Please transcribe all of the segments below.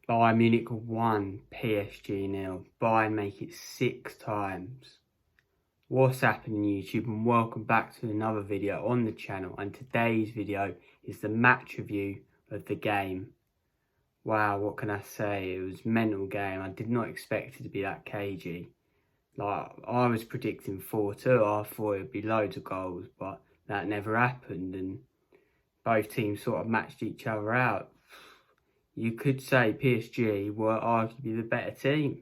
Bayern Munich 1, PSG 0. Bayern make it 6 times. What's happening YouTube, and welcome back to another video on the channel, and today's video is the match review of the game. Wow, what can I say? It was a mental game. I did not expect it to be that cagey. Like, I was predicting 4-2. I thought it would be loads of goals, but that never happened, and both teams sort of matched each other out. You could say PSG were arguably the better team.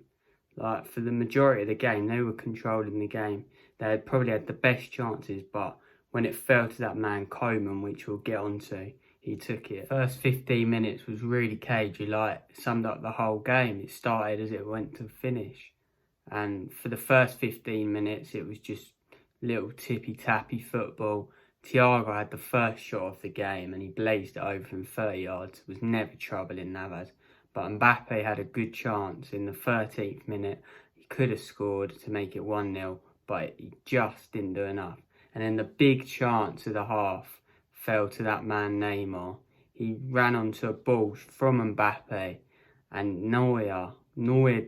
Like, for the majority of the game, they were controlling the game. They had probably had the best chances, but when it fell to that man Koeman, which we'll get onto, he took it. First 15 minutes was really cagey, like, summed up the whole game. It started as it went to finish. And for the first 15 minutes, it was just little tippy-tappy football. Thiago had the first shot of the game and he blazed it over from 30 yards. It was never troubling Navas. But Mbappe had a good chance in the 13th minute. He could have scored to make it 1-0, but he just didn't do enough. And then the big chance of the half fell to that man Neymar. He ran onto a ball from Mbappe, and Neuer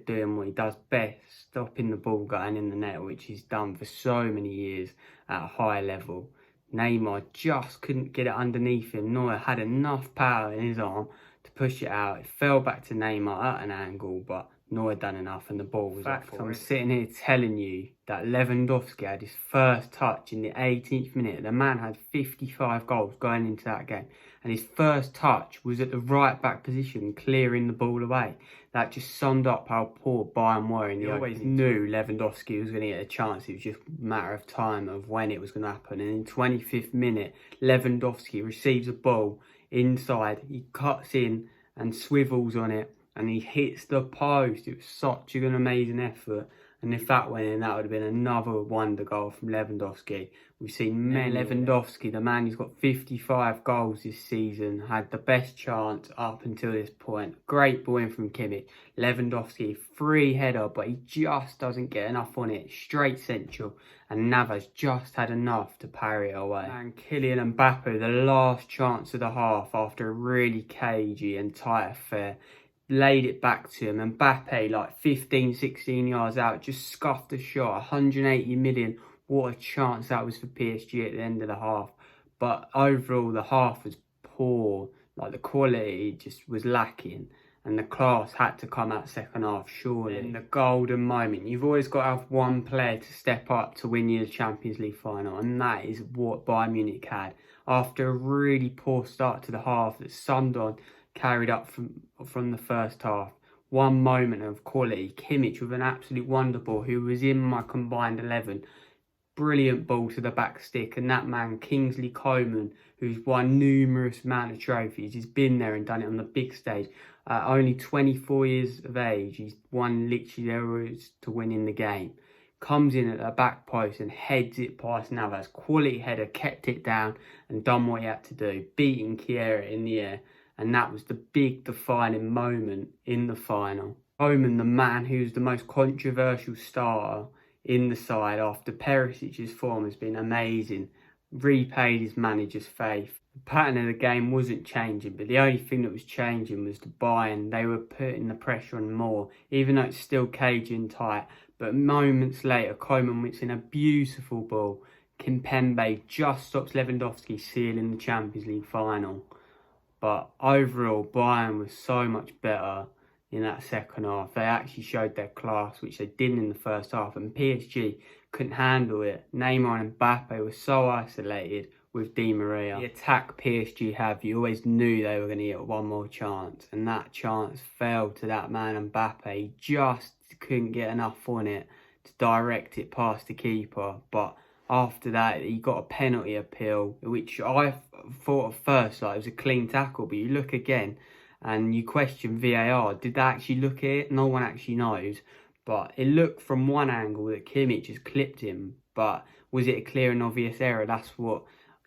doing what he does best, stopping the ball going in the net, which he's done for so many years at a high level. Neymar just couldn't get it underneath him. Neuer had enough power in his arm to push it out. It fell back to Neymar at an angle, but Neuer done enough and the ball was up for it. I'm sitting here telling you that Lewandowski had his first touch in the 18th minute. The man had 55 goals going into that game, and his first touch was at the right back position, clearing the ball away. That just summed up how poor Bayern were in the opening. Always knew Lewandowski was going to get a chance. It was just a matter of time of when it was going to happen. And in the 25th minute, Lewandowski receives a ball inside. He cuts in and swivels on it, and he hits the post. It was such an amazing effort. And if that went in, that would have been another wonder goal from Lewandowski. We've seen Lewandowski, the man who's got 55 goals this season, had the best chance up until this point. Great ball in from Kimmich. Lewandowski, free header, but he just doesn't get enough on it. Straight central. And Navas just had enough to parry it away. And Kylian Mbappe, the last chance of the half after a really cagey and tight affair, laid it back to him. Mbappe, like 15-16 yards out, just scuffed a shot. 180 million. What a chance that was for PSG at the end of the half. But overall, the half was poor. Like, the quality just was lacking, and the class had to come out second half, surely. In the golden moment, you've always got to have one player to step up to win you the Champions League final, and that is what Bayern Munich had. After a really poor start to the half that Sundon carried up from the first half, one moment of quality. Kimmich with an absolute wonder ball, who was in my combined 11. Brilliant ball to the back stick, and that man Kingsley Coman, who's won numerous amount of trophies, he's been there and done it on the big stage. Only 24 years of age, he's won literally the routes to winning the game. Comes in at the back post and heads it past Navas. Quality header, kept it down and done what he had to do, beating Kjaer in the air. And that was the big defining moment in the final. Koeman, the man who's the most controversial starter in the side after Perisic's form has been amazing, repaid his manager's faith. The pattern of the game wasn't changing, but the only thing that was changing was the Bayern. They were putting the pressure on more, even though it's still cagey and tight. But moments later, Koeman whips in a beautiful ball. Kimpembe just stops Lewandowski sealing the Champions League final. But overall, Bayern was so much better in that second half. They actually showed their class, which they didn't in the first half, and PSG couldn't handle it. Neymar and Mbappe were so isolated with Di Maria. The attack PSG have, you always knew they were going to get one more chance, and that chance fell to that man Mbappe. He just couldn't get enough on it to direct it past the keeper, but after that, he got a penalty appeal, which I thought at first like it was a clean tackle, but you look again and you question VAR. Did they actually look at it? No one actually knows. But it looked from one angle that Kimmich just clipped him. But was it a clear and obvious error? That's what's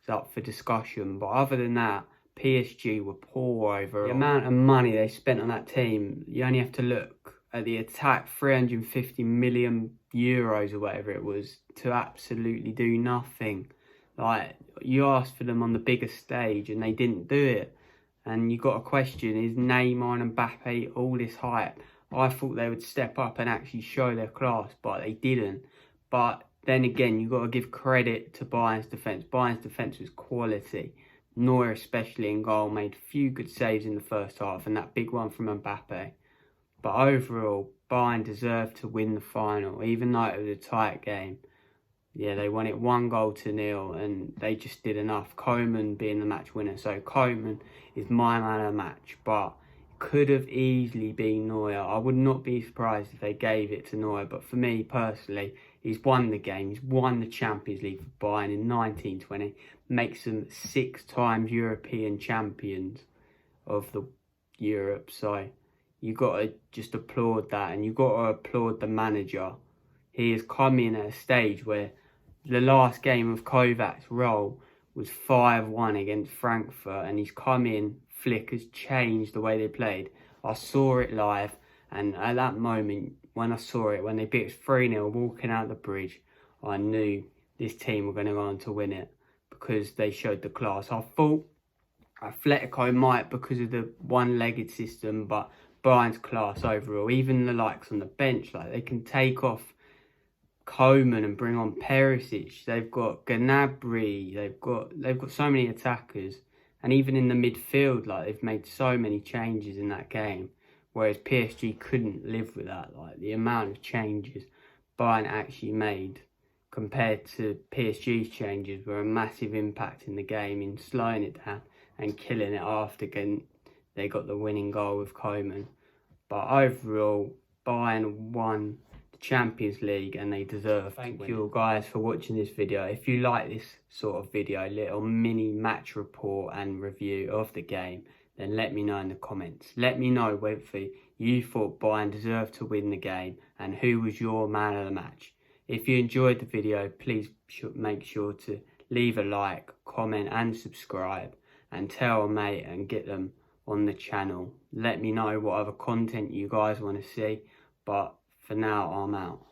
up for discussion. But other than that, PSG were poor overall. The amount of money they spent on that team, you only have to look at the attack, 350 million euros or whatever it was, to absolutely do nothing. Like, you asked for them on the biggest stage and they didn't do it. And you got a question, is Neymar and Mbappe all this hype? I thought they would step up and actually show their class, but they didn't. But then again, you got to give credit to Bayern's defence. Bayern's defence was quality. Neuer, especially in goal, made a few good saves in the first half, and that big one from Mbappe. But overall, Bayern deserved to win the final, even though it was a tight game. Yeah, they won it 1-0, and they just did enough. Koeman being the match winner. So Koeman is my man of the match, but could have easily been Neuer. I would not be surprised if they gave it to Neuer, but for me personally, he's won the game. He's won the Champions League for Bayern in 1920. Makes them 6 times European champions of the Europe. So you got to just applaud that, and you got to applaud the manager. He has come in at a stage where the last game of Kovac's role was 5-1 against Frankfurt, and he's come in. Flick has changed the way they played. I saw it live, and at that moment, when I saw it, when they beat us 3-0 walking out the bridge, I knew this team were going to go on to win it because they showed the class. I thought Atletico might because of the one-legged system, but Bayern's class overall, even the likes on the bench, like they can take off Koeman and bring on Perisic. They've got Gnabry. They've got so many attackers, and even in the midfield, like they've made so many changes in that game. Whereas PSG couldn't live with that. Like the amount of changes Bayern actually made compared to PSG's changes were a massive impact in the game in slowing it down and killing it after they got the winning goal with Koeman. But overall, Bayern won Champions League and they deserve. Thank you all guys for watching this video. If you like this sort of video, little mini match report and review of the game, then let me know in the comments. Let me know whether you thought Bayern deserved to win the game and who was your man of the match. If you enjoyed the video, please make sure to leave a like, comment and subscribe, and tell a mate and get them on the channel. Let me know what other content you guys want to see, but for now, I'm out.